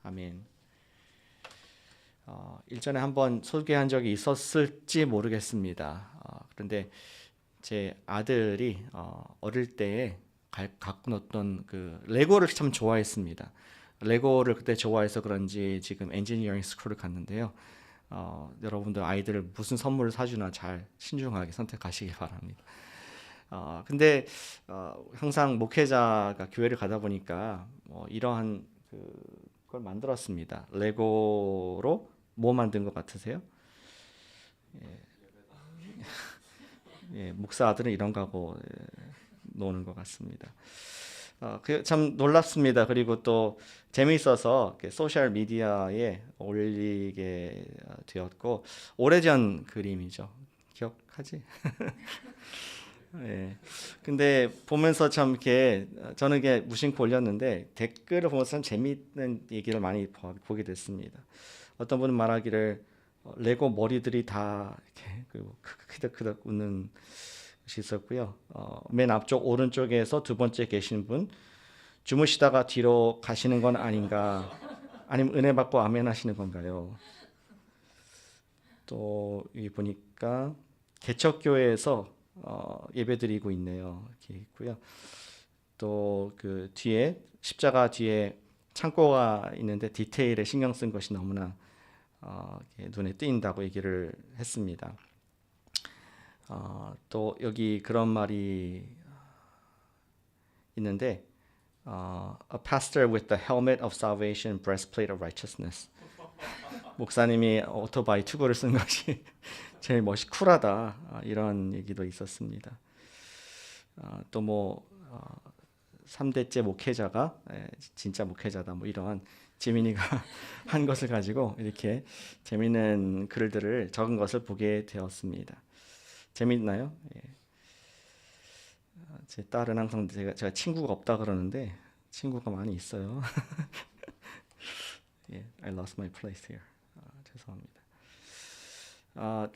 아멘. 일전에 한번 소개한 적이 있었을지 모르겠습니다. 그런데 제 아들이 어릴 때에 갖고 놀던 그 레고를 참 좋아했습니다. 레고를 그때 좋아해서 그런지 지금 엔지니어링 스쿨을 갔는데요. 여러분들 아이들을 무슨 선물을 사주나 잘 신중하게 선택하시기 바랍니다. 근데 항상 목회자가 교회를 가다 보니까 이러한 그걸 만들었습니다. 레고로 뭐 만든 것 같으세요? 예, 목사 아들은 이런 거 하고 노는 것 같습니다. 참 놀랍습니다. 그리고 또 재미있어서 소셜 미디어에 올리게 되었고, 오래전 그림이죠. 기억하지? 예. 근데 보면서 참 이렇게 저는 이게 무심코 올렸는데 댓글을 보면서 참 재미있는 얘기를 많이 보게 됐습니다. 어떤 분은 말하기를 레고 머리들이 다 이렇게 크득크득 웃는 것이 있었고요. 맨 앞쪽 오른쪽에서 두 번째 계신 분, 주무시다가 뒤로 가시는 건 아닌가? 아니면 은혜 받고 아멘 하시는 건가요? 또 여기 보니까 개척교회에서 예배드리고 있네요. 이렇게 있고요. 또 그 뒤에 십자가 뒤에 창고가 있는데 디테일에 신경 쓴 것이 너무나 눈에 띄인다고 얘기를 했습니다. 또 여기 그런 말이 있는데 A pastor with the helmet of salvation, breastplate of righteousness. 목사님이 오토바이 투구를 쓴 것이 제일 쿨하다, 이런 얘기도 있었습니다. 또 뭐 3대째 목회자가 진짜 목회자다, 뭐 이런 지민이가 한 것을 가지고 이렇게 재미있는 글들을 적은 것을 보게 되었습니다. 재밌나요? 예. 제 딸은 항상 제가 친구가 없다 그러는데 친구가 많이 있어요. 예, I lost my place here. 죄송합니다.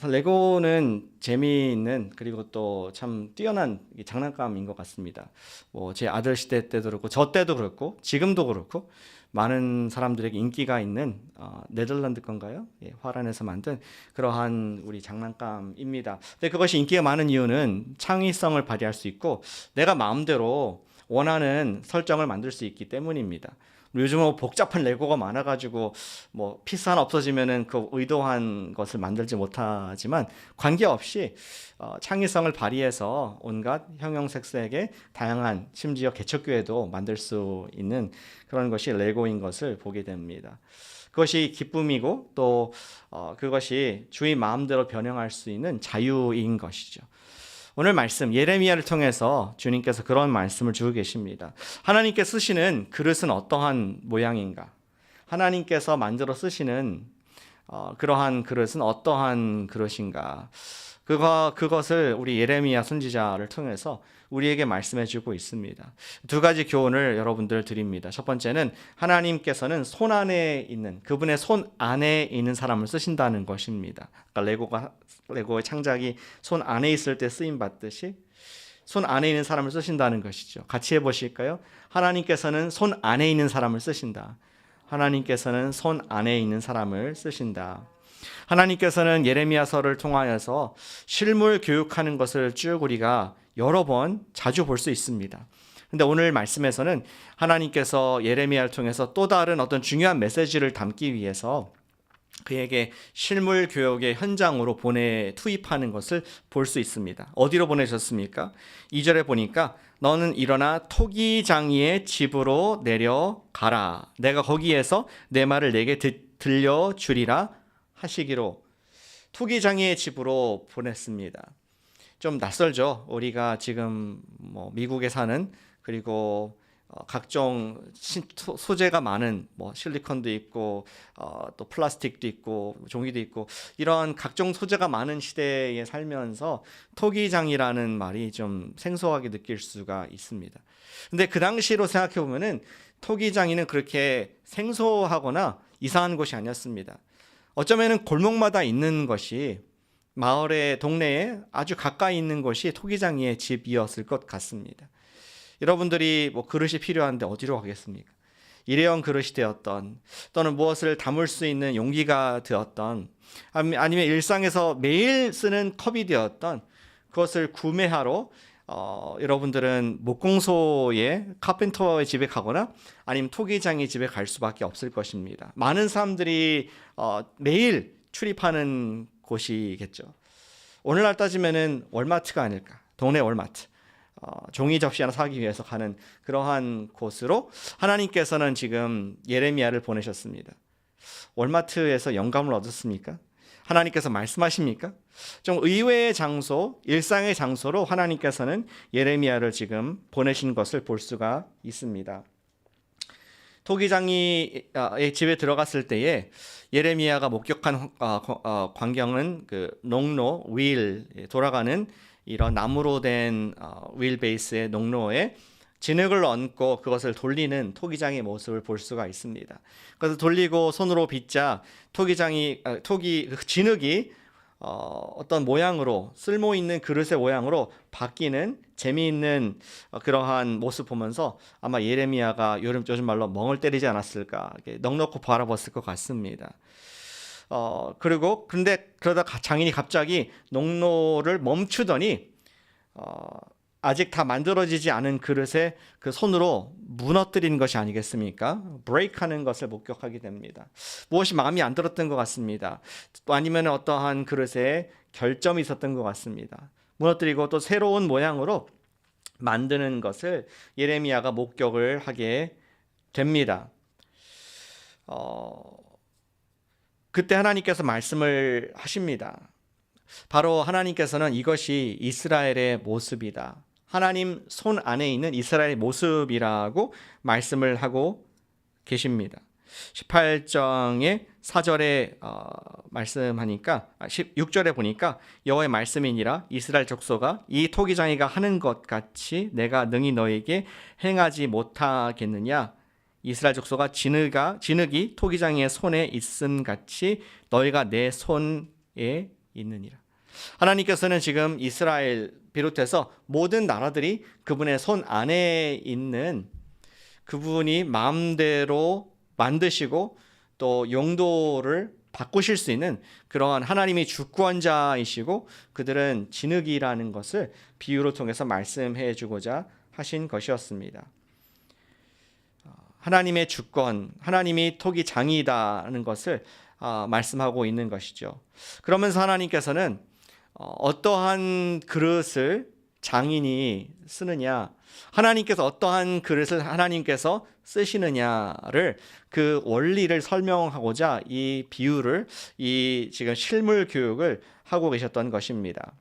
레고는 재미있는, 그리고 또 참 뛰어난 장난감인 것 같습니다. 뭐 제 아들 시대 때도 그렇고 저 때도 그렇고 지금도 그렇고 많은 사람들에게 인기가 있는 네덜란드 건가요? 예, 화란에서 만든 그러한 우리 장난감입니다. 근데 그것이 인기가 많은 이유는 창의성을 발휘할 수 있고 내가 마음대로 원하는 설정을 만들 수 있기 때문입니다. 요즘은 복잡한 레고가 많아가지고 뭐 피스 하나 없어지면은 그 의도한 것을 만들지 못하지만 관계없이 창의성을 발휘해서 온갖 형형색색의 다양한, 심지어 개척교회도 만들 수 있는 그런 것이 레고인 것을 보게 됩니다. 그것이 기쁨이고 또 그것이 주의 마음대로 변형할 수 있는 자유인 것이죠. 오늘 말씀 예레미야를 통해서 주님께서 그런 말씀을 주고 계십니다. 하나님께 쓰시는 그릇은 어떠한 모양인가? 하나님께서 만들어 쓰시는 그러한 그릇은 어떠한 그릇인가? 그것을 우리 예레미야 선지자를 통해서 우리에게 말씀해 주고 있습니다. 두 가지 교훈을 여러분들 드립니다. 첫 번째는 하나님께서는 손 안에 있는, 그분의 손 안에 있는 사람을 쓰신다는 것입니다. 그러니까 레고의 창작이 손 안에 있을 때 쓰임 받듯이 손 안에 있는 사람을 쓰신다는 것이죠. 같이 해보실까요? 하나님께서는 손 안에 있는 사람을 쓰신다. 하나님께서는 손 안에 있는 사람을 쓰신다. 하나님께서는 예레미야서를 통하여서 실물 교육하는 것을 쭉 우리가 여러 번 자주 볼 수 있습니다. 근데 오늘 말씀에서는 하나님께서 예레미야를 통해서 또 다른 어떤 중요한 메시지를 담기 위해서 그에게 실물 교육의 현장으로 투입하는 것을 볼 수 있습니다. 어디로 보내셨습니까? 2절에 보니까 너는 일어나 토기장이의 집으로 내려가라. 내가 거기에서 내 말을 내게 들려주리라 하시기로 토기장이의 집으로 보냈습니다. 좀 낯설죠. 우리가 지금 뭐 미국에 사는, 그리고 각종 소재가 많은 뭐 실리콘도 있고 또 플라스틱도 있고 종이도 있고 이런 각종 소재가 많은 시대에 살면서 토기장이라는 말이 좀 생소하게 느낄 수가 있습니다. 근데 그 당시로 생각해 보면은 토기장이는 그렇게 생소하거나 이상한 곳이 아니었습니다. 어쩌면은 골목마다 있는 것이, 마을의 동네에 아주 가까이 있는 것이 토기장이의 집이었을 것 같습니다. 여러분들이 뭐 그릇이 필요한데 어디로 가겠습니까? 일회용 그릇이 되었던, 또는 무엇을 담을 수 있는 용기가 되었던, 아니면 일상에서 매일 쓰는 컵이 되었던, 그것을 구매하러 여러분들은 목공소의 카펜터의 집에 가거나 아니면 토기장의 집에 갈 수밖에 없을 것입니다. 많은 사람들이 매일 출입하는 곳이겠죠. 오늘날 따지면은 월마트가 아닐까, 동네 월마트. 종이 접시 하나 사기 위해서 가는 그러한 곳으로 하나님께서는 지금 예레미야를 보내셨습니다. 월마트에서 영감을 얻었습니까? 하나님께서 말씀하십니까? 좀 의외의 장소, 일상의 장소로 하나님께서는 예레미야를 지금 보내신 것을 볼 수가 있습니다. 토기장이 집에 들어갔을 때에 예레미야가 목격한 광경은 그 농로 휠, 돌아가는 이런 나무로 된 휠 베이스의 농로에 진흙을 얹고 그것을 돌리는 토기장의 모습을 볼 수가 있습니다. 그래서 돌리고 손으로 빚자 진흙이 어떤 모양으로, 쓸모 있는 그릇의 모양으로 바뀌는 재미있는 그러한 모습 보면서 아마 예레미야가 요즘 말로 멍을 때리지 않았을까, 넋놓고 바라봤을 것 같습니다. 그런데 그러다 장인이 갑자기 농로를 멈추더니 아직 다 만들어지지 않은 그릇에 그 손으로 무너뜨린 것이 아니겠습니까? 브레이크하는 것을 목격하게 됩니다. 무엇이 마음에 안 들었던 것 같습니다. 또 아니면 어떠한 그릇에 결점이 있었던 것 같습니다. 무너뜨리고 또 새로운 모양으로 만드는 것을 예레미야가 목격을 하게 됩니다. 그때 하나님께서 말씀을 하십니다. 바로 하나님께서는 이것이 이스라엘의 모습이다, 하나님 손 안에 있는 이스라엘의 모습이라고 말씀을 하고 계십니다. 18장의 4절에 말씀하니까 6절에 보니까 여호와의 말씀이니라 이스라엘 족속아 이 토기장이가 하는 것 같이 내가 능히 너에게 행하지 못하겠느냐. 이스라엘 족속아 진흙이 토기장이의 손에 있음 같이 너희가 내 손에 있느니라. 하나님께서는 지금 이스라엘 비롯해서 모든 나라들이 그분의 손 안에 있는, 그분이 마음대로 만드시고 또 용도를 바꾸실 수 있는 그러한 하나님이 주권자이시고 그들은 진흙이라는 것을 비유를 통해서 말씀해 주고자 하신 것이었습니다. 하나님의 주권, 하나님이 토기장이다는 것을 말씀하고 있는 것이죠. 그러면서 하나님께서는 어떠한 그릇을 장인이 쓰느냐, 하나님께서 어떠한 그릇을 하나님께서 쓰시느냐를 그 원리를 설명하고자 이 비유를, 이 지금 실물 교육을 하고 계셨던 것입니다.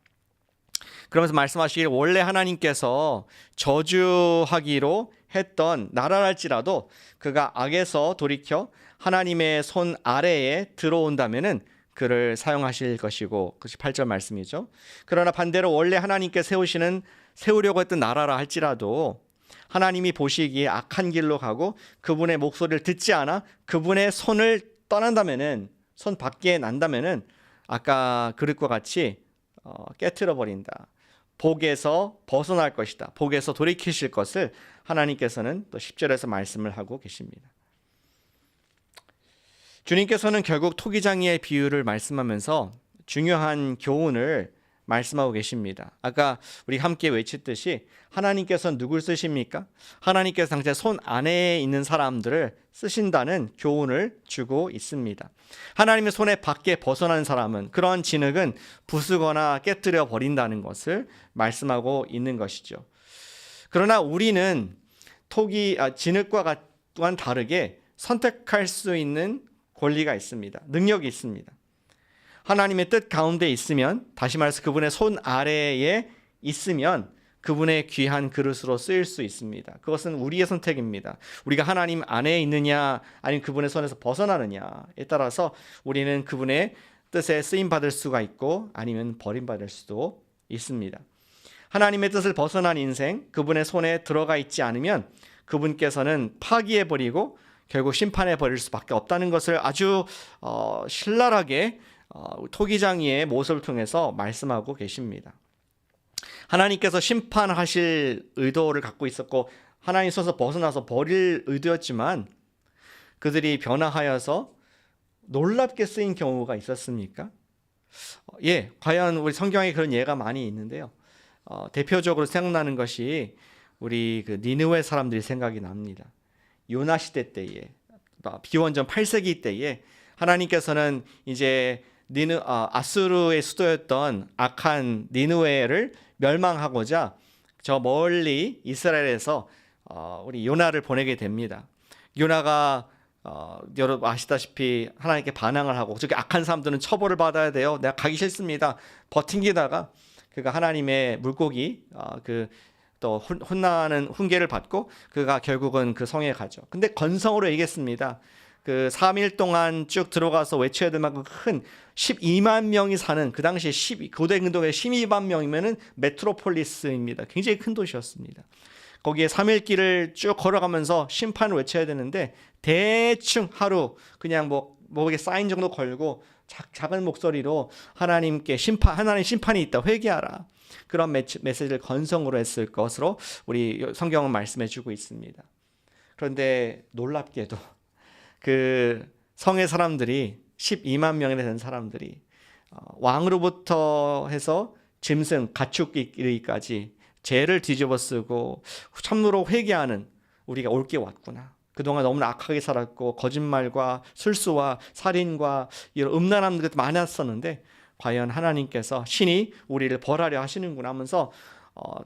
그러면서 말씀하시길 원래 하나님께서 저주하기로 했던 나라랄지라도 그가 악에서 돌이켜 하나님의 손 아래에 들어온다면은 그를 사용하실 것이고, 그것이 8절 말씀이죠. 그러나 반대로 원래 하나님께 세우려고 했던 나라라 할지라도 하나님이 보시기에 악한 길로 가고 그분의 목소리를 듣지 않아 그분의 손을 떠난다면은, 손 밖에 난다면은 아까 그릇과 같이 깨트려 버린다, 복에서 벗어날 것이다, 복에서 돌이키실 것을 하나님께서는 또 10절에서 말씀을 하고 계십니다. 주님께서는 결국 토기장이의 비유를 말씀하면서 중요한 교훈을 말씀하고 계십니다. 아까 우리 함께 외쳤듯이 하나님께서는 누굴 쓰십니까? 하나님께서 당장 손 안에 있는 사람들을 쓰신다는 교훈을 주고 있습니다. 하나님의 손에 밖에 벗어난 사람은, 그런 진흙은 부수거나 깨뜨려 버린다는 것을 말씀하고 있는 것이죠. 그러나 우리는 진흙과 또한 다르게 선택할 수 있는 권리가 있습니다. 능력이 있습니다. 하나님의 뜻 가운데 있으면, 다시 말해서 그분의 손 아래에 있으면 그분의 귀한 그릇으로 쓰일 수 있습니다. 그것은 우리의 선택입니다. 우리가 하나님 안에 있느냐 아니면 그분의 손에서 벗어나느냐에 따라서 우리는 그분의 뜻에 쓰임받을 수가 있고 아니면 버림받을 수도 있습니다. 하나님의 뜻을 벗어난 인생, 그분의 손에 들어가 있지 않으면 그분께서는 파기해버리고 결국 심판해버릴 수밖에 없다는 것을 아주 신랄하게 토기장이의 모습을 통해서 말씀하고 계십니다. 하나님께서 심판하실 의도를 갖고 있었고 하나님 손에서 벗어나서 버릴 의도였지만 그들이 변화하여서 놀랍게 쓰인 경우가 있었습니까? 예, 과연 우리 성경에 그런 예가 많이 있는데요. 대표적으로 생각나는 것이 우리 그 니느웨 사람들이 생각이 납니다. 요나 시대 때에, 비원전 8세기 때에 하나님께서는 이제 아수르의 수도였던 악한 니느웨를 멸망하고자 저 멀리 이스라엘에서 우리 요나를 보내게 됩니다. 요나가 여러분 아시다시피 하나님께 반항을 하고 저기 악한 사람들은 처벌을 받아야 돼요. 내가 가기 싫습니다. 버팅기다가 그가 하나님의 물고기 또 혼나는 훈계를 받고 그가 결국은 그 성에 가죠. 근데 건성으로 얘기했습니다. 그 3일 동안 쭉 들어가서 외쳐야 될 만큼 큰 12만 명이 사는 그 당시에 고대 근동에 12만 명이면은 메트로폴리스입니다. 굉장히 큰 도시였습니다. 거기에 3일 길을 쭉 걸어가면서 심판을 외쳐야 되는데 대충 하루 그냥 목에 사인 정도 걸고 작은 목소리로 하나님 심판이 있다 회개하라 그런 메시지를 건성으로 했을 것으로 우리 성경은 말씀해 주고 있습니다. 그런데 놀랍게도 그 성의 사람들이 12만 명이나 되는 사람들이 왕으로부터 해서 짐승 가축이까지 죄를 뒤집어 쓰고 참으로 회개하는 우리가 올 게 왔구나. 그동안 너무나 악하게 살았고 거짓말과 술수와 살인과 이런 음란한 것도 많았었는데 과연 하나님께서 신이 우리를 벌하려 하시는구나 하면서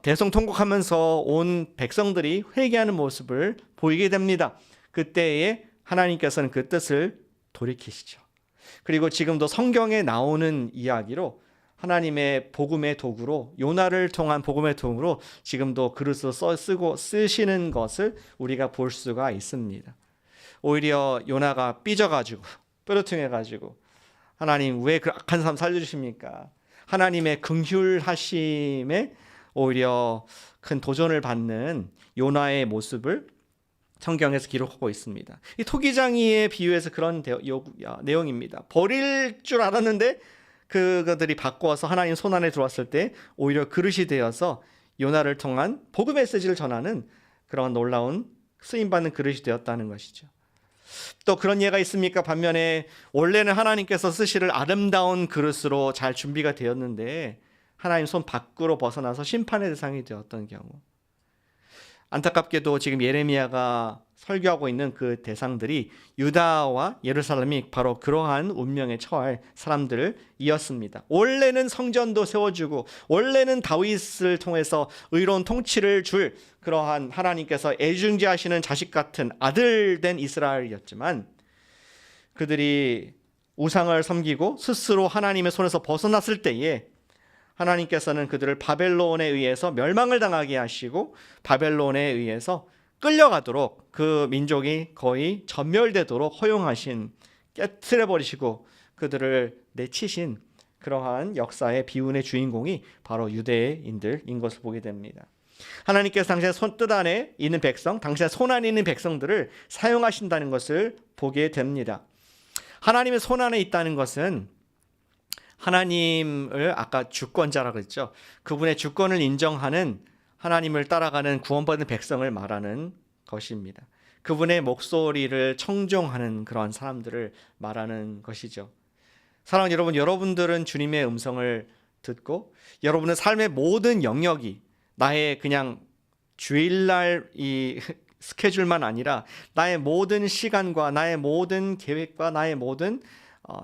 대성통곡하면서 온 백성들이 회개하는 모습을 보이게 됩니다. 그때에 하나님께서는 그 뜻을 돌이키시죠. 그리고 지금도 성경에 나오는 이야기로 하나님의 복음의 도구로 요나를 통한 복음의 도구로 지금도 그릇으로 쓰시는 것을 우리가 볼 수가 있습니다. 오히려 요나가 삐져가지고 뾰루퉁해가지고 하나님 왜 그 악한 사람 살려주십니까? 하나님의 긍휼하심에 오히려 큰 도전을 받는 요나의 모습을 성경에서 기록하고 있습니다. 이 토기장이의 비유에서 그런 내용입니다. 버릴 줄 알았는데 그들이 바꿔서 하나님 손안에 들어왔을 때 오히려 그릇이 되어서 요나를 통한 복음 메시지를 전하는 그런 놀라운 쓰임받는 그릇이 되었다는 것이죠. 또 그런 예가 있습니까? 반면에 원래는 하나님께서 쓰시를 아름다운 그릇으로 잘 준비가 되었는데 하나님 손 밖으로 벗어나서 심판의 대상이 되었던 경우. 안타깝게도 지금 예레미야가 설교하고 있는 그 대상들이 유다와 예루살렘이 바로 그러한 운명에 처할 사람들이었습니다. 원래는 성전도 세워주고 원래는 다윗을 통해서 의로운 통치를 줄 그러한 하나님께서 애중지하시는 자식 같은 아들 된 이스라엘이었지만 그들이 우상을 섬기고 스스로 하나님의 손에서 벗어났을 때에 하나님께서는 그들을 바벨론에 의해서 멸망을 당하게 하시고 바벨론에 의해서 끌려가도록 그 민족이 거의 전멸되도록 허용하신 깨트려버리시고 그들을 내치신 그러한 역사의 비운의 주인공이 바로 유대인들인 것을 보게 됩니다. 하나님께서 당신의 손뜻 안에 있는 백성, 당신의 손 안에 있는 백성들을 사용하신다는 것을 보게 됩니다. 하나님의 손 안에 있다는 것은 하나님을 아까 주권자라고 했죠. 그분의 주권을 인정하는 하나님을 따라가는 구원받은 백성을 말하는 것입니다. 그분의 목소리를 청종하는 그런 사람들을 말하는 것이죠. 사랑하는 여러분, 여러분들은 주님의 음성을 듣고 여러분의 삶의 모든 영역이 나의 그냥 주일날 이 스케줄만 아니라 나의 모든 시간과 나의 모든 계획과 나의 모든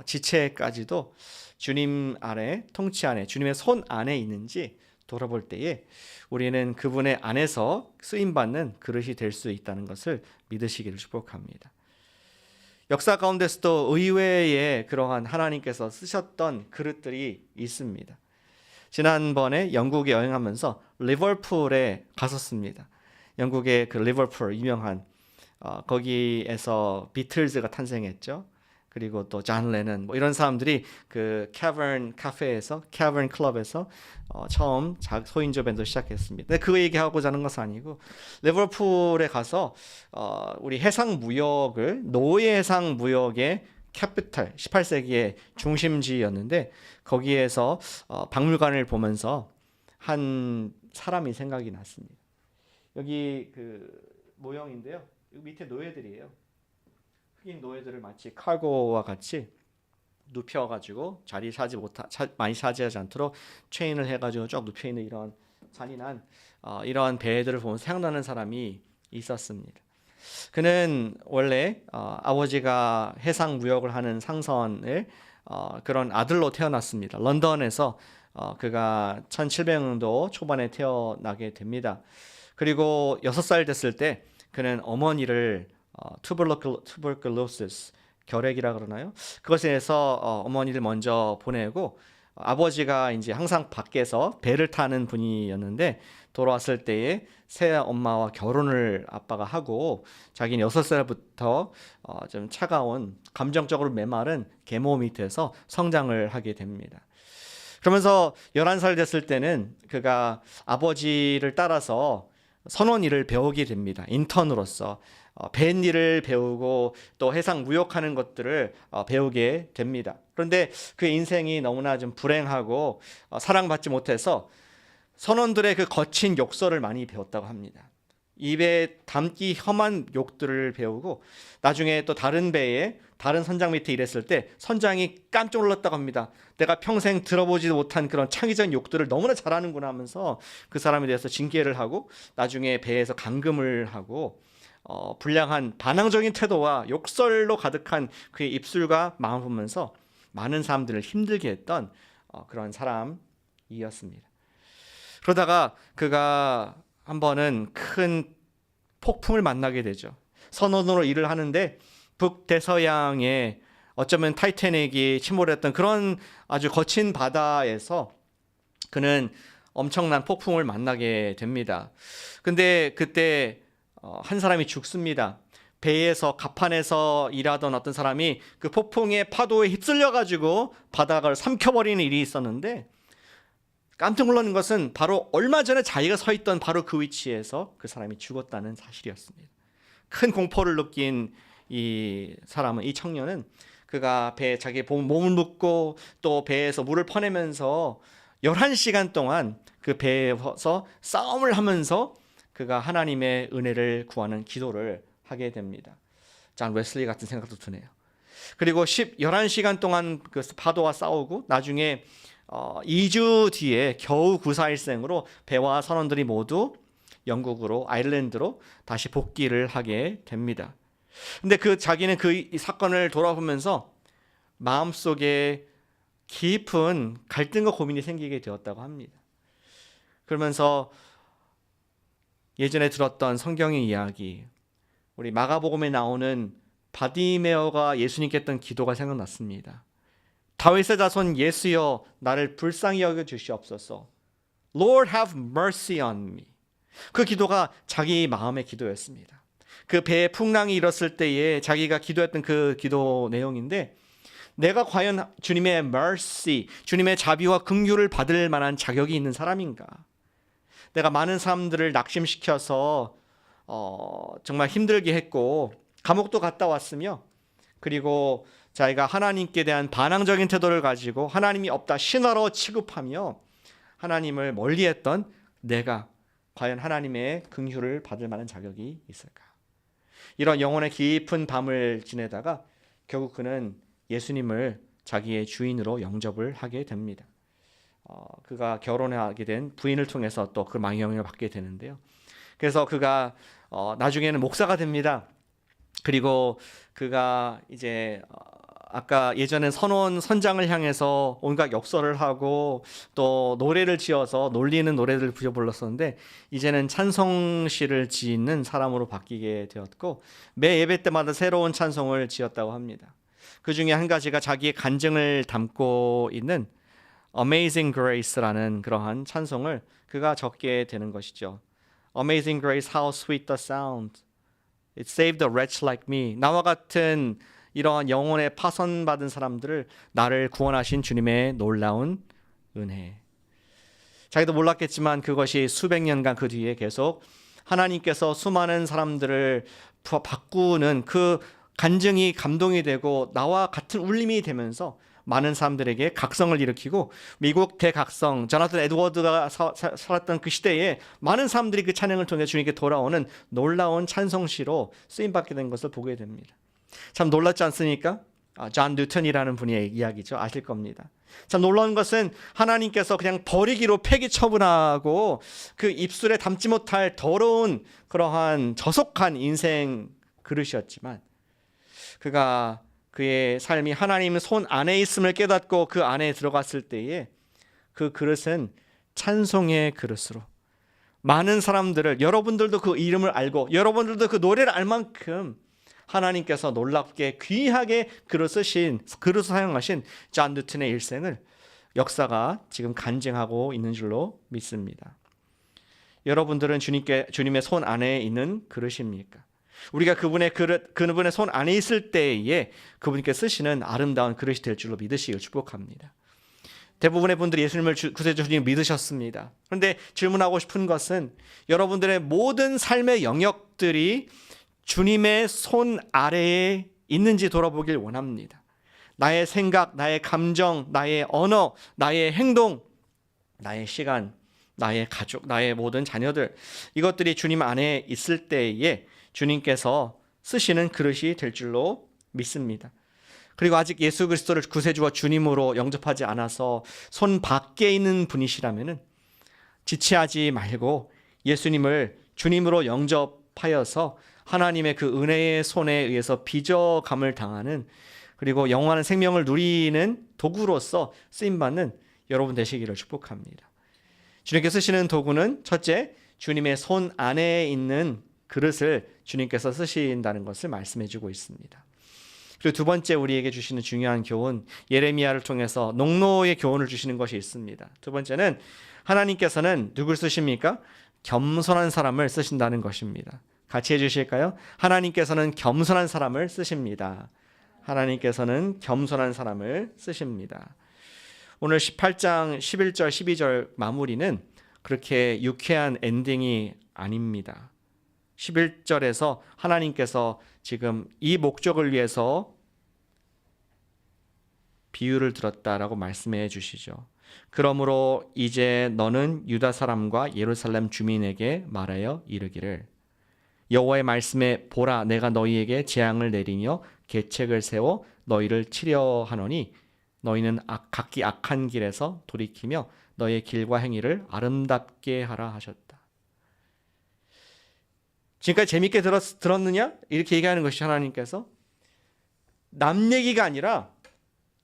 지체까지도 주님 아래 통치 안에 주님의 손 안에 있는지 돌아볼 때에 우리는 그분의 안에서 쓰임받는 그릇이 될 수 있다는 것을 믿으시기를 축복합니다. 역사 가운데서도 의외의 그러한 하나님께서 쓰셨던 그릇들이 있습니다. 지난번에 영국에 여행하면서 리버풀에 갔었습니다. 영국의 그 리버풀 유명한 거기에서 비틀즈가 탄생했죠. 그리고 또 존 레넌 이런 사람들이 그 캐버런 카페에서 캐버런 클럽에서 처음 소인조 밴드 시작했습니다. 근데 그 얘기하고자 하는 것은 아니고 리버풀에 가서 우리 해상 무역을 노예 해상 무역의 캐피탈 18세기의 중심지였는데 거기에서 박물관을 보면서 한 사람이 생각이 났습니다. 여기 그 모형인데요. 여기 밑에 노예들이에요. 흑인 노예들을 마치 칼고와 같이 눕혀가지고 많이 차지하지 않도록 체인을 해가지고 쭉 눕혀있는 이런 잔인한 이런 배들을 보면 생각나는 사람이 있었습니다. 그는 원래 아버지가 해상 무역을 하는 상선을 그런 아들로 태어났습니다. 런던에서 그가 1700년도 초반에 태어나게 됩니다. 그리고 6살 됐을 때 그는 어머니를 tuberculosis 결핵이라 그러나요? 그것에 대해서 어머니를 먼저 보내고 아버지가 이제 항상 밖에서 배를 타는 분이었는데 돌아왔을 때에 새 엄마와 결혼을 아빠가 하고 자기는 6살부터 좀 차가운 감정적으로 메마른 계모 밑에서 성장을 하게 됩니다. 그러면서 11살 됐을 때는 그가 아버지를 따라서 선원 일을 배우게 됩니다. 인턴으로서 뱃일을 배우고 또 해상 무역하는 것들을 배우게 됩니다. 그런데 그의 인생이 너무나 좀 불행하고 사랑받지 못해서 선원들의 그 거친 욕설을 많이 배웠다고 합니다. 입에 담기 험한 욕들을 배우고 나중에 또 다른 배에 다른 선장 밑에 일했을 때 선장이 깜짝 놀랐다고 합니다. 내가 평생 들어보지도 못한 그런 창의적인 욕들을 너무나 잘하는구나 하면서 그 사람에 대해서 징계를 하고 나중에 배에서 감금을 하고 불량한 반항적인 태도와 욕설로 가득한 그의 입술과 마음을 보면서 많은 사람들을 힘들게 했던 그런 사람이었습니다. 그러다가 그가 한 번은 큰 폭풍을 만나게 되죠. 선원으로 일을 하는데 북대서양에 어쩌면 타이타닉이 침몰했던 그런 아주 거친 바다에서 그는 엄청난 폭풍을 만나게 됩니다. 근데 그때 한 사람이 죽습니다. 배에서 갑판에서 일하던 어떤 사람이 그 폭풍의 파도에 휩쓸려 가지고 바닥을 삼켜버리는 일이 있었는데 깜짝 놀라는 것은 바로 얼마 전에 자기가 서 있던 바로 그 위치에서 그 사람이 죽었다는 사실이었습니다. 큰 공포를 느낀 이 사람은, 이 청년은 그가 배에 자기 몸을 묻고 또 배에서 물을 퍼내면서 11시간 동안 그 배에서 싸움을 하면서 그가 하나님의 은혜를 구하는 기도를 하게 됩니다. 존 웨슬리 같은 생각도 드네요. 그리고 11시간 동안 그 파도와 싸우고 나중에 2주 뒤에 겨우 구사일생으로 배와 선원들이 모두 영국으로 아일랜드로 다시 복귀를 하게 됩니다. 근데 자기는 이 사건을 돌아보면서 마음속에 깊은 갈등과 고민이 생기게 되었다고 합니다. 그러면서 예전에 들었던 성경의 이야기, 우리 마가복음에 나오는 바디메어가 예수님께 했던 기도가 생각났습니다. 다윗의 자손 예수여 나를 불쌍히 여겨 주시옵소서. Lord have mercy on me. 그 기도가 자기 마음의 기도였습니다. 그 배에 풍랑이 일었을 때에 자기가 기도했던 그 기도 내용인데 내가 과연 주님의 mercy, 주님의 자비와 긍휼을 받을 만한 자격이 있는 사람인가? 내가 많은 사람들을 낙심시켜서 정말 힘들게 했고 감옥도 갔다 왔으며 그리고 자기가 하나님께 대한 반항적인 태도를 가지고 하나님이 없다 신화로 취급하며 하나님을 멀리했던 내가 과연 하나님의 긍휼을 받을 만한 자격이 있을까? 이런 영혼의 깊은 밤을 지내다가 결국 그는 예수님을 자기의 주인으로 영접을 하게 됩니다. 그가 결혼하게 된 부인을 통해서 또 그 망령을 받게 되는데요. 그래서 그가 나중에는 목사가 됩니다. 그리고 그가 이제 아까 예전엔 선장을 향해서 온갖 역설을 하고 또 노래를 지어서 놀리는 노래들을 부여 불렀었는데 이제는 찬송시를 짓는 사람으로 바뀌게 되었고 매 예배 때마다 새로운 찬송을 지었다고 합니다. 그 중에 한 가지가 자기의 간증을 담고 있는 Amazing Grace라는 그러한 찬송을 그가 적게 되는 것이죠. Amazing Grace, how sweet the sound. It saved a wretch like me. 나와 같은 이러한 영혼에 파선받은 사람들을 나를 구원하신 주님의 놀라운 은혜. 자기도 몰랐겠지만 그것이 수백 년간 그 뒤에 계속 하나님께서 수많은 사람들을 바꾸는 그 간증이 감동이 되고 나와 같은 울림이 되면서 많은 사람들에게 각성을 일으키고 미국 대각성 조나단 에드워드가 살았던 그 시대에 많은 사람들이 그 찬양을 통해 주님께 돌아오는 놀라운 찬송시로 쓰임받게 된 것을 보게 됩니다. 참 놀랍지 않습니까? 존 뉴턴이라는 분의 이야기죠. 아실 겁니다. 참 놀라운 것은 하나님께서 그냥 버리기로 폐기 처분하고 그 입술에 담지 못할 더러운 그러한 저속한 인생 그릇이었지만 그가 그의 삶이 하나님 손 안에 있음을 깨닫고 그 안에 들어갔을 때에 그 그릇은 찬송의 그릇으로 많은 사람들을, 여러분들도 그 이름을 알고 여러분들도 그 노래를 알 만큼 하나님께서 놀랍게 귀하게 그릇을 사용하신 존 뉴턴의 일생을 역사가 지금 간증하고 있는 줄로 믿습니다. 여러분들은 주님의 손 안에 있는 그릇입니까? 우리가 그분의 손 안에 있을 때에 그분께 쓰시는 아름다운 그릇이 될 줄로 믿으시길 축복합니다. 대부분의 분들이 예수님을 구세주 주님 믿으셨습니다. 그런데 질문하고 싶은 것은 여러분들의 모든 삶의 영역들이 주님의 손 아래에 있는지 돌아보길 원합니다. 나의 생각, 나의 감정, 나의 언어, 나의 행동, 나의 시간, 나의 가족, 나의 모든 자녀들, 이것들이 주님 안에 있을 때에 주님께서 쓰시는 그릇이 될 줄로 믿습니다. 그리고 아직 예수 그리스도를 구세주와 주님으로 영접하지 않아서 손 밖에 있는 분이시라면 지체하지 말고 예수님을 주님으로 영접하여서 하나님의 그 은혜의 손에 의해서 빚어감을 당하는, 그리고 영원한 생명을 누리는 도구로서 쓰임받는 여러분 되시기를 축복합니다. 주님께서 쓰시는 도구는 첫째, 주님의 손 안에 있는 그릇을 주님께서 쓰신다는 것을 말씀해 주고 있습니다. 그리고 두 번째 우리에게 주시는 중요한 교훈, 예레미야를 통해서 농노의 교훈을 주시는 것이 있습니다. 두 번째는 하나님께서는 누굴 쓰십니까? 겸손한 사람을 쓰신다는 것입니다. 같이 해주실까요? 하나님께서는 겸손한 사람을 쓰십니다. 하나님께서는 겸손한 사람을 쓰십니다. 오늘 18장 11절 12절 마무리는 그렇게 유쾌한 엔딩이 아닙니다. 11절에서 하나님께서 지금 이 목적을 위해서 비유를 들었다라고 말씀해 주시죠. 그러므로 이제 너는 유다 사람과 예루살렘 주민에게 말하여 이르기를, 여호와의 말씀에 보라, 내가 너희에게 재앙을 내리며 계책을 세워 너희를 치려 하노니 너희는 각기 악한 길에서 돌이키며 너희의 길과 행위를 아름답게 하라 하셨다. 지금까지 재밌게 들었느냐? 이렇게 얘기하는 것이 하나님께서 남 얘기가 아니라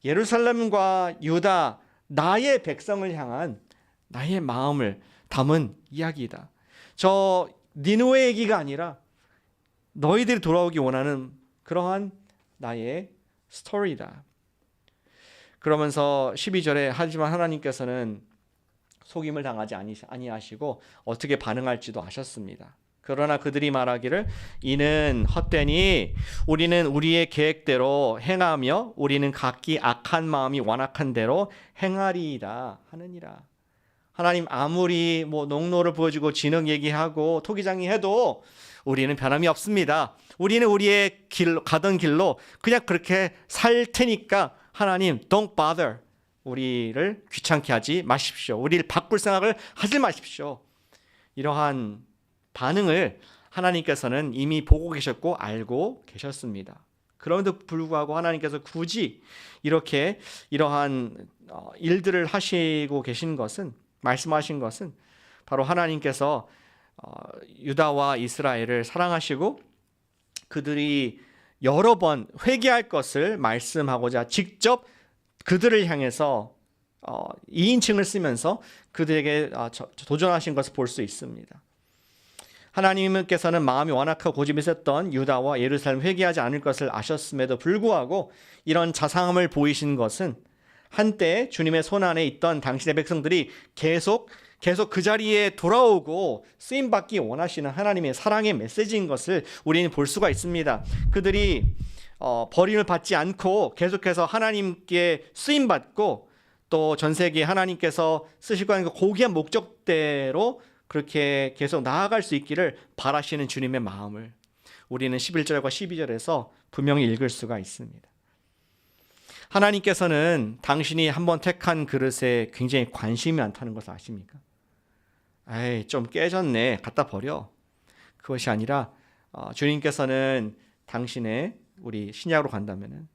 예루살렘과 유다, 나의 백성을 향한 나의 마음을 담은 이야기이다. 저 니느웨 얘기가 아니라 너희들이 돌아오기 원하는 그러한 나의 스토리다. 그러면서 12절에 하지만 하나님께서는 속임을 당하지 아니하시고 어떻게 반응할지도 아셨습니다. 그러나 그들이 말하기를, 이는 헛되니 우리는 우리의 계획대로 행하며 우리는 각기 악한 마음이 완악한 대로 행하리이다 하느니라. 하나님 아무리 농로를 보여주고 진흙 얘기하고 토기장이 해도 우리는 변함이 없습니다. 우리는 우리의 가던 길로 그냥 그렇게 살 테니까 하나님 don't bother, 우리를 귀찮게 하지 마십시오. 우리를 바꿀 생각을 하지 마십시오. 이러한 반응을 하나님께서는 이미 보고 계셨고 알고 계셨습니다. 그럼에도 불구하고 하나님께서 굳이 이러한 일들을 하시고 계신 것은, 말씀하신 것은 바로 하나님께서 유다와 이스라엘을 사랑하시고 그들이 여러 번 회개할 것을 말씀하고자 직접 그들을 향해서 2인칭을 쓰면서 그들에게 도전하신 것을 볼 수 있습니다. 하나님께서는 마음이 완악하고 고집이 셌던 유다와 예루살렘 회개하지 않을 것을 아셨음에도 불구하고 이런 자상함을 보이신 것은 한때 주님의 손 안에 있던 당신의 백성들이 계속 그 자리에 돌아오고 쓰임받기 원하시는 하나님의 사랑의 메시지인 것을 우리는 볼 수가 있습니다. 그들이 버림을 받지 않고 계속해서 하나님께 쓰임받고 또 전 세계에 하나님께서 쓰시고 하는 그 고귀한 목적대로 그렇게 계속 나아갈 수 있기를 바라시는 주님의 마음을 우리는 11절과 12절에서 분명히 읽을 수가 있습니다. 하나님께서는 당신이 한번 택한 그릇에 굉장히 관심이 많다는 것을 아십니까? 에이, 좀 깨졌네, 갖다 버려. 그것이 아니라 주님께서는 당신의 우리 신약으로 간다면은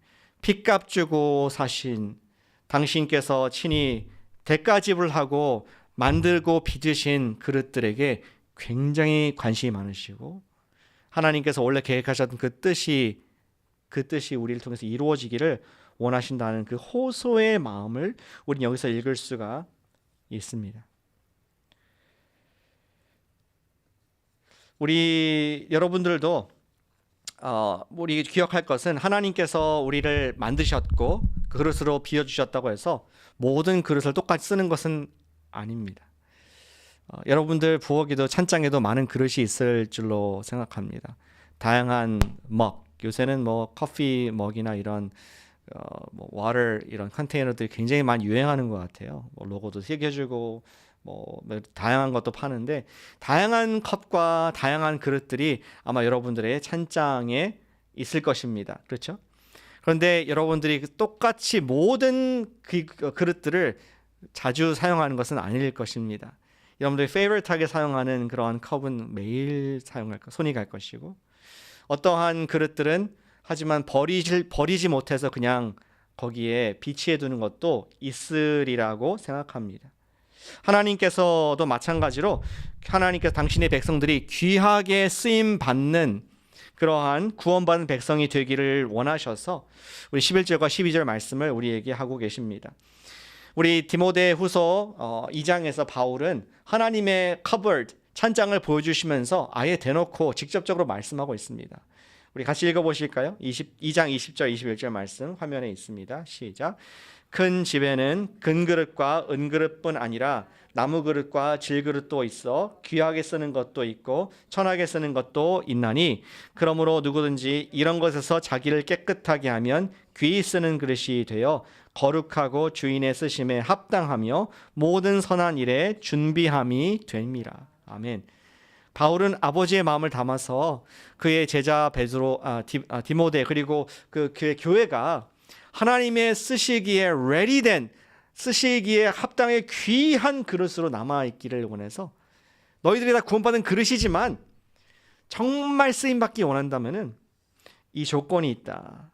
핏값 주고 사신 당신께서 친히 대가집을 하고 만들고 빚으신 그릇들에게 굉장히 관심이 많으시고 하나님께서 원래 계획하셨던 그 뜻이 우리를 통해서 이루어지기를 원하신다는 그 호소의 마음을 우리는 여기서 읽을 수가 있습니다. 우리 여러분들도 우리 기억할 것은 하나님께서 우리를 만드셨고 그릇으로 비워주셨다고 해서 모든 그릇을 똑같이 쓰는 것은 아닙니다. 여러분들 부엌에도 찬장에도 많은 그릇이 있을 줄로 생각합니다. 다양한 먹, 요새는 뭐 커피 먹이나 이런 뭐 water 이런 컨테이너들이 굉장히 많이 유행하는 것 같아요. 뭐 로고도 새겨주고 뭐 다양한 것도 파는데 다양한 컵과 다양한 그릇들이 아마 여러분들의 찬장에 있을 것입니다. 그렇죠? 그런데 여러분들이 똑같이 모든 그릇들을 자주 사용하는 것은 아닐 것입니다. 여러분들이 페이버릿하게 사용하는 그러한 컵은 매일 손이 갈 것이고 어떠한 그릇들은 하지만 버리지 못해서 그냥 거기에 비치해 두는 것도 있으리라고 생각합니다. 하나님께서도 마찬가지로 하나님께서 당신의 백성들이 귀하게 쓰임 받는 그러한 구원받은 백성이 되기를 원하셔서 우리 11절과 12절 말씀을 우리에게 하고 계십니다. 우리 디모데후서 2장에서 바울은 하나님의 covered 찬장을 보여주시면서 아예 대놓고 직접적으로 말씀하고 있습니다. 우리 같이 읽어보실까요? 2장 20절 21절 말씀 화면에 있습니다. 시작. 큰 집에는 금그릇과 은그릇뿐 아니라 나무그릇과 질그릇도 있어 귀하게 쓰는 것도 있고 천하게 쓰는 것도 있나니 그러므로 누구든지 이런 것에서 자기를 깨끗하게 하면 귀히 쓰는 그릇이 되어 거룩하고 주인의 쓰심에 합당하며 모든 선한 일에 준비함이 됩니다. 아멘. 바울은 아버지의 마음을 담아서 그의 제자 디모데 그리고 그의 교회가 하나님의 쓰시기에 ready된 쓰시기에 합당의 귀한 그릇으로 남아있기를 원해서 너희들이 다 구원받은 그릇이지만 정말 쓰임받기 원한다면 이 조건이 있다.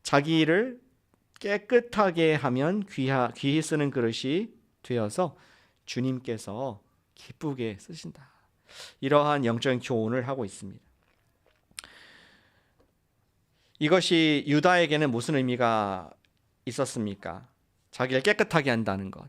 자기를 깨끗하게 하면 귀히 쓰는 그릇이 되어서 주님께서 기쁘게 쓰신다. 이러한 영적인 교훈을 하고 있습니다. 이것이 유다에게는 무슨 의미가 있었습니까? 자기를 깨끗하게 한다는 것.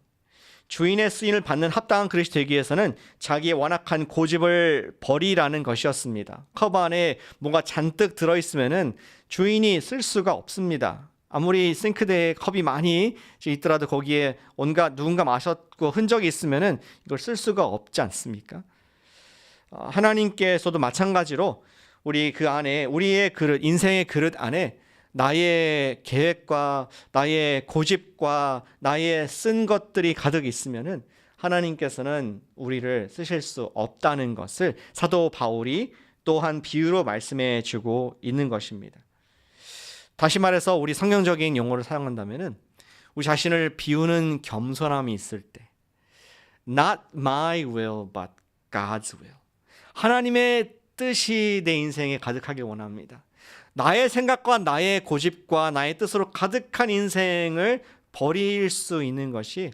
주인의 쓰임을 받는 합당한 그릇이 되기 위해서는 자기의 완악한 고집을 버리라는 것이었습니다. 컵 안에 뭔가 잔뜩 들어있으면 주인이 쓸 수가 없습니다. 아무리 싱크대에 컵이 많이 있더라도 거기에 온갖 누군가 마셨고 흔적이 있으면 이걸 쓸 수가 없지 않습니까? 하나님께서도 마찬가지로 우리 그 안에 우리의 그릇, 인생의 그릇 안에 나의 계획과 나의 고집과 나의 쓴 것들이 가득 있으면은 하나님께서는 우리를 쓰실 수 없다는 것을 사도 바울이 또한 비유로 말씀해 주고 있는 것입니다. 다시 말해서 우리 성경적인 용어를 사용한다면은 우리 자신을 비우는 겸손함이 있을 때 Not my will but God's will. 하나님의 뜻이 내 인생에 가득하길 원합니다. 나의 생각과 나의 고집과 나의 뜻으로 가득한 인생을 버릴 수 있는 것이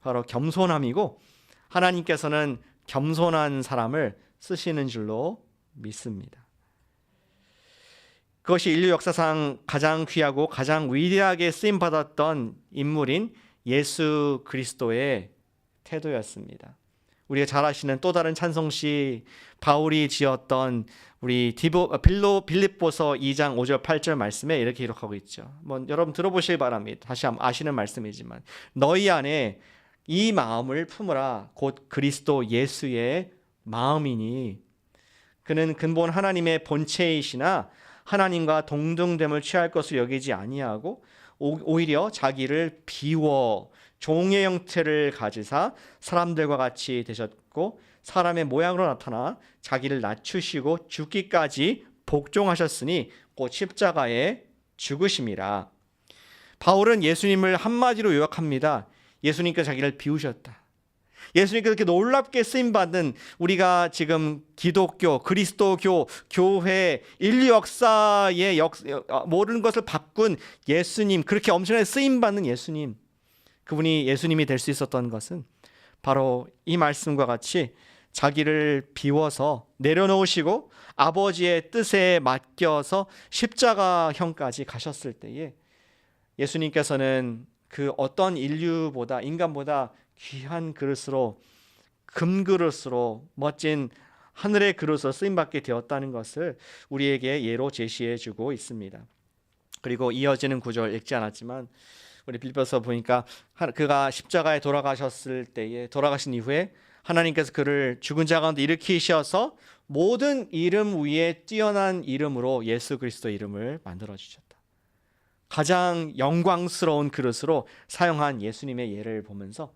바로 겸손함이고 하나님께서는 겸손한 사람을 쓰시는 줄로 믿습니다. 그것이 인류 역사상 가장 귀하고 가장 위대하게 쓰임받았던 인물인 예수 그리스도의 태도였습니다. 우리가 잘 아시는 또 다른 찬송시 바울이 지었던 우리 빌립보서 2장 5절 8절 말씀에 이렇게 기록하고 있죠. 여러분 들어보시기 바랍니다. 다시 한번 아시는 말씀이지만 너희 안에 이 마음을 품으라 곧 그리스도 예수의 마음이니 그는 근본 하나님의 본체이시나 하나님과 동등됨을 취할 것을 여기지 아니하고 오히려 자기를 비워 종의 형태를 가지사 사람들과 같이 되셨고 사람의 모양으로 나타나 자기를 낮추시고 죽기까지 복종하셨으니 곧 십자가에 죽으심이라. 바울은 예수님을 한마디로 요약합니다. 예수님께서 자기를 비우셨다. 예수님께서 그렇게 놀랍게 쓰임받는 우리가 지금 기독교, 그리스도교, 교회, 인류 역사의 모든 것을 바꾼 예수님, 그렇게 엄청나게 쓰임받는 예수님, 그분이 예수님이 될 수 있었던 것은 바로 이 말씀과 같이 자기를 비워서 내려놓으시고 아버지의 뜻에 맡겨서 십자가형까지 가셨을 때에 예수님께서는 그 어떤 인류보다, 인간보다 귀한 그릇으로, 금그릇으로, 멋진 하늘의 그릇으로 쓰임받게 되었다는 것을 우리에게 예로 제시해 주고 있습니다. 그리고 이어지는 구절 읽지 않았지만 우리 빌립보서 보니까 그가 십자가에 돌아가신 이후에 하나님께서 그를 죽은 자 가운데 일으키셔서 모든 이름 위에 뛰어난 이름으로 예수 그리스도 이름을 만들어 주셨다. 가장 영광스러운 그릇으로 사용한 예수님의 예를 보면서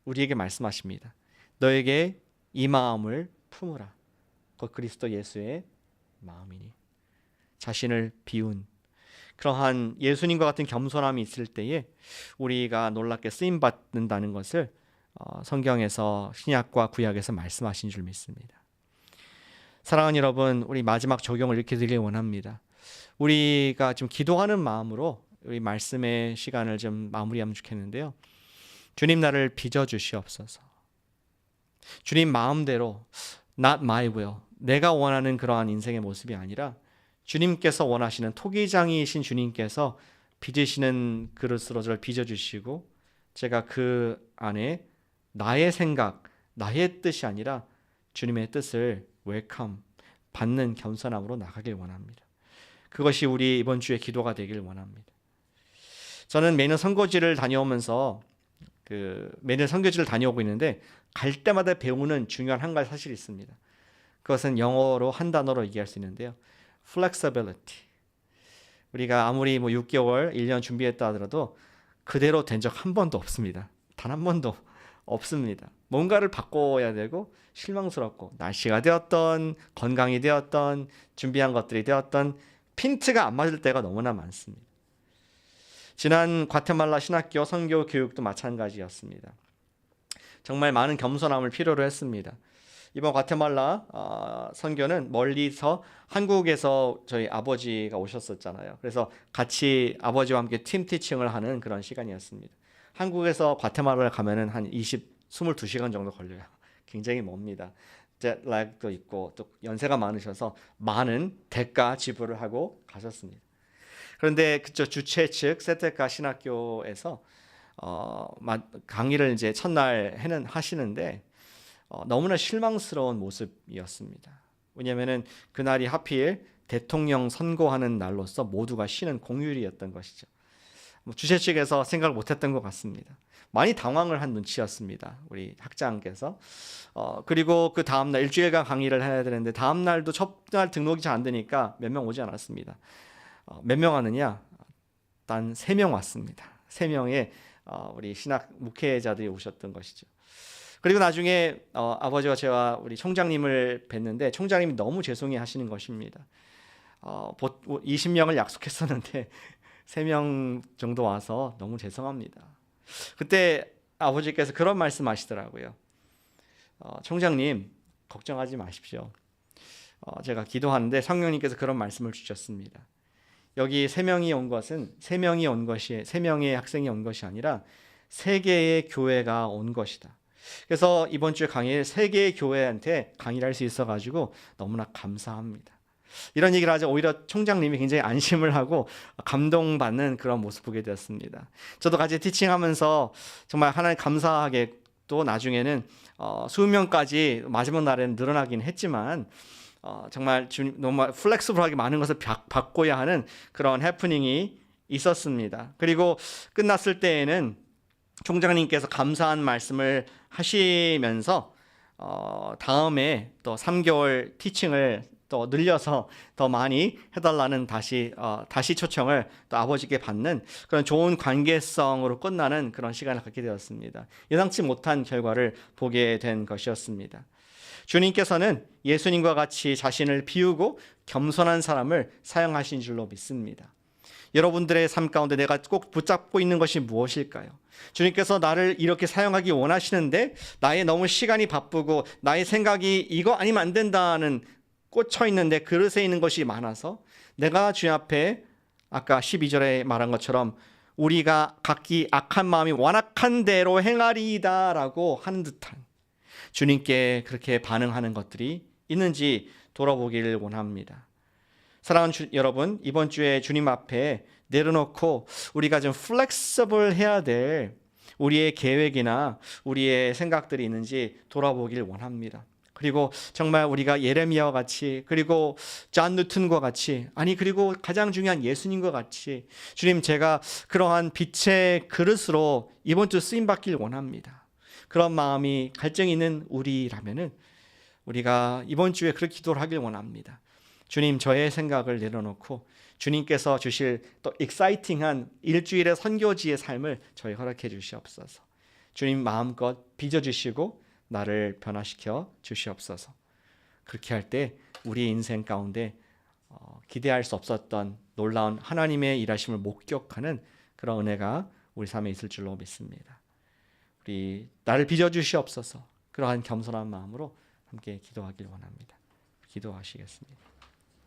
우리에게 말씀하십니다. 너에게 이 마음을 품으라. 곧 그리스도 예수의 마음이니. 자신을 비운 그러한 예수님과 같은 겸손함이 있을 때에 우리가 놀랍게 쓰임 받는다는 것을 성경에서 신약과 구약에서 말씀하신 줄 믿습니다. 사랑하는 여러분, 우리 마지막 적용을 이렇게 드리기 원합니다. 우리가 좀 기도하는 마음으로 우리 말씀의 시간을 좀 마무리하면 좋겠는데요. 주님 나를 빚어주시옵소서. 주님 마음대로 not my will, 내가 원하는 그러한 인생의 모습이 아니라 주님께서 원하시는 토기장이신 주님께서 빚으시는 그릇으로 저를 빚어주시고 제가 그 안에 나의 생각, 나의 뜻이 아니라 주님의 뜻을 웰컴, 받는 겸손함으로 나가길 원합니다. 그것이 우리 이번 주의 기도가 되길 원합니다. 저는 매년 선교지를 다녀오면서 매년 선교지를 다녀오고 있는데 갈 때마다 배우는 중요한 한 가지 사실이 있습니다. 그것은 영어로 한 단어로 얘기할 수 있는데요. flexibility. 우리가 아무리 6개월, 1년 준비했다 하더라도 그대로 된 적 한 번도 없습니다. 단 한 번도 없습니다. 뭔가를 바꿔야 되고 실망스럽고 날씨가 되었던 건강이 되었던 준비한 것들이 되었던 핀트가 안 맞을 때가 너무나 많습니다. 지난 과테말라 신학교 선교 교육도 마찬가지였습니다. 정말 많은 겸손함을 필요로 했습니다. 이번 과테말라 선교는 멀리서 한국에서 저희 아버지가 오셨었잖아요. 그래서 같이 아버지와 함께 팀 티칭을 하는 그런 시간이었습니다. 한국에서 과테말라를 가면은 한 22시간 정도 걸려요. 굉장히 멉니다. 젯렉도 있고 또 연세가 많으셔서 많은 대가 지불을 하고 가셨습니다. 그런데 그쪽 주최 측 세테카 신학교에서 강의를 이제 첫날 하시는데 너무나 실망스러운 모습이었습니다. 왜냐하면은 그날이 하필 대통령 선거하는 날로서 모두가 쉬는 공휴일이었던 것이죠. 주최 측에서 생각을 못했던 것 같습니다. 많이 당황을 한 눈치였습니다. 우리 학장께서. 그리고 그 다음날 일주일간 강의를 해야 되는데 다음날도 첫날 등록이 잘 안 되니까 몇 명 오지 않았습니다. 몇 명 왔느냐? 단 3명 왔습니다. 3명의 우리 신학 목회자들이 오셨던 것이죠. 그리고 나중에 아버지와 제가 우리 총장님을 뵀는데 총장님이 너무 죄송해 하시는 것입니다. 20명을 약속했었는데 3명 정도 와서 너무 죄송합니다. 그때 아버지께서 그런 말씀하시더라고요. 총장님 걱정하지 마십시오. 제가 기도하는데 성령님께서 그런 말씀을 주셨습니다. 여기 3명이 온 것은 3명의 학생이 온 것이 아니라 3개의 교회가 온 것이다. 그래서 이번 주 강의에 3개의 교회한테 강의를 할 수 있어가지고 너무나 감사합니다. 이런 얘기를 하자 오히려 총장님이 굉장히 안심을 하고 감동받는 그런 모습 보게 되었습니다. 저도 같이 티칭하면서 정말 하나님 감사하게 또 나중에는 20명까지 마지막 날에는 늘어나긴 했지만 정말 너무 플렉스블하게 많은 것을 바꿔야 하는 그런 해프닝이 있었습니다. 그리고 끝났을 때에는 총장님께서 감사한 말씀을 하시면서 다음에 또 3개월 티칭을 또 늘려서 더 많이 해달라는 다시 초청을 또 아버지께 받는 그런 좋은 관계성으로 끝나는 그런 시간을 갖게 되었습니다. 예상치 못한 결과를 보게 된 것이었습니다. 주님께서는 예수님과 같이 자신을 비우고 겸손한 사람을 사용하신 줄로 믿습니다. 여러분들의 삶 가운데 내가 꼭 붙잡고 있는 것이 무엇일까요? 주님께서 나를 이렇게 사용하기 원하시는데 나의 너무 시간이 바쁘고 나의 생각이 이거 아니면 안 된다는 꽂혀 있는데 그릇에 있는 것이 많아서 내가 주님 앞에 아까 12절에 말한 것처럼 우리가 각기 악한 마음이 완악한 대로 행하리이다라고 하는 듯한 주님께 그렇게 반응하는 것들이 있는지 돌아보기를 원합니다. 사랑하는 여러분, 이번 주에 주님 앞에 내려놓고 우리가 좀 플렉서블 해야 될 우리의 계획이나 우리의 생각들이 있는지 돌아보기를 원합니다. 그리고 정말 우리가 예레미야와 같이 그리고 존 뉴턴과 같이 그리고 가장 중요한 예수님과 같이 주님 제가 그러한 빛의 그릇으로 이번 주 쓰임받길 원합니다. 그런 마음이 갈증이 있는 우리라면은 우리가 이번 주에 그렇게 기도를 하길 원합니다. 주님 저의 생각을 내려놓고 주님께서 주실 또 익사이팅한 일주일의 선교지의 삶을 저희 허락해 주시옵소서. 주님 마음껏 빚어주시고 나를 변화시켜 주시옵소서. 그렇게 할 때 우리 인생 가운데 기대할 수 없었던 놀라운 하나님의 일하심을 목격하는 그런 은혜가 우리 삶에 있을 줄로 믿습니다. 우리 나를 빚어주시옵소서. 그러한 겸손한 마음으로 함께 기도하길 원합니다. 기도하시겠습니다.